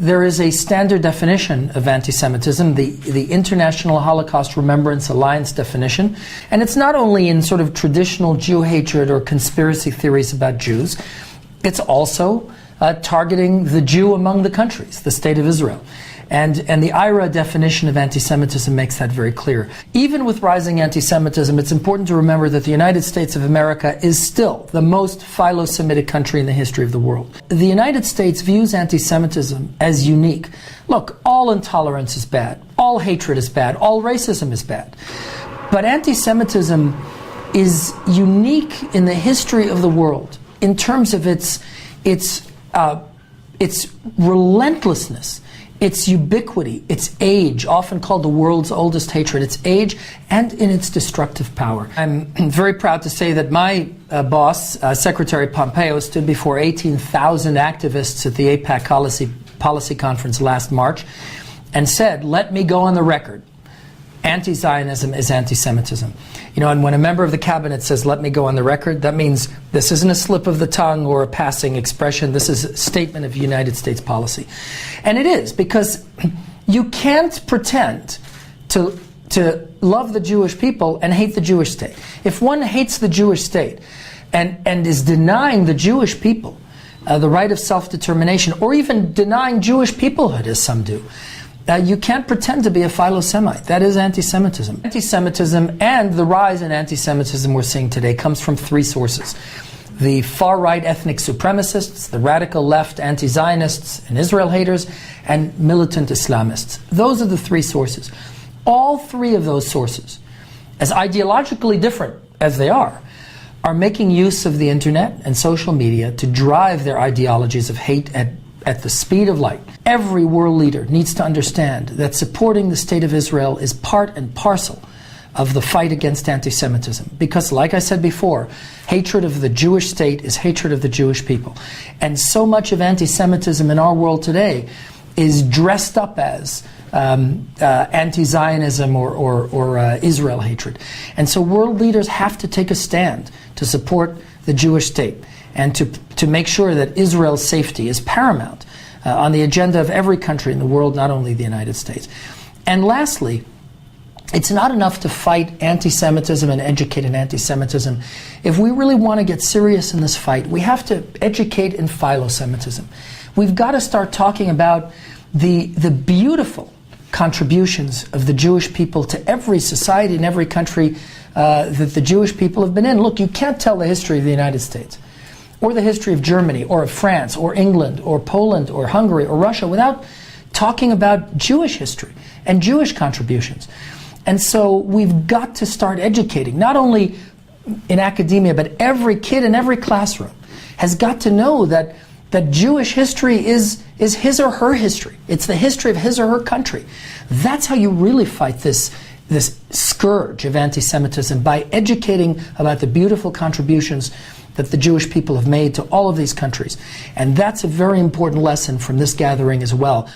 there is a standard definition of anti-Semitism, the International Holocaust Remembrance Alliance definition, and it's not only in sort of traditional Jew hatred or conspiracy theories about Jews, it's also targeting the Jew among the countries, the State of Israel. And the IHRA definition of anti-Semitism makes that very clear. Even with rising anti-Semitism, it's important to remember that the United States of America is still the most philo-Semitic country in the history of the world. The United States views anti-Semitism as unique. Look, all intolerance is bad, all hatred is bad, all racism is bad. But anti-Semitism is unique in the history of the world in terms of its relentlessness, its ubiquity, its age, often called the world's oldest hatred, its age, and in its destructive power. I'm very proud to say that my boss, Secretary Pompeo, stood before 18,000 activists at the AIPAC Policy Conference last March and said, "Let me go on the record. Anti-Zionism is anti-Semitism." You know, and when a member of the cabinet says, "Let me go on the record," that means this isn't a slip of the tongue or a passing expression. This is a statement of United States policy. And it is, because you can't pretend to love the Jewish people and hate the Jewish state. If one hates the Jewish state and is denying the Jewish people the right of self-determination, or even denying Jewish peoplehood, as some do, you can't pretend to be a philo-Semite. That is anti-Semitism. Anti-Semitism and the rise in anti-Semitism we're seeing today comes from three sources. The far-right ethnic supremacists, the radical left anti-Zionists and Israel haters, and militant Islamists. Those are the three sources. All three of those sources, as ideologically different as they are making use of the internet and social media to drive their ideologies of hate at the speed of light. Every world leader needs to understand that supporting the State of Israel is part and parcel of the fight against anti-Semitism. Because, like I said before, hatred of the Jewish state is hatred of the Jewish people. And so much of anti-Semitism in our world today is dressed up as anti-Zionism or Israel hatred. And so world leaders have to take a stand to support the Jewish state and to make sure that Israel's safety is paramount on the agenda of every country in the world, not only the United States. And lastly, it's not enough to fight anti-Semitism and educate in anti-Semitism. If we really want to get serious in this fight, we have to educate in philo-Semitism. We've got to start talking about the beautiful contributions of the Jewish people to every society and every country that the Jewish people have been in. Look, you can't tell the history of the United States, or the history of Germany, or of France, or England, or Poland, or Hungary, or Russia, without talking about Jewish history and Jewish contributions. And so we've got to start educating, not only in academia, but every kid in every classroom has got to know that Jewish history is his or her history. It's the history of his or her country. That's how you really fight this scourge of anti-Semitism, by educating about the beautiful contributions that the Jewish people have made to all of these countries. And that's a very important lesson from this gathering as well.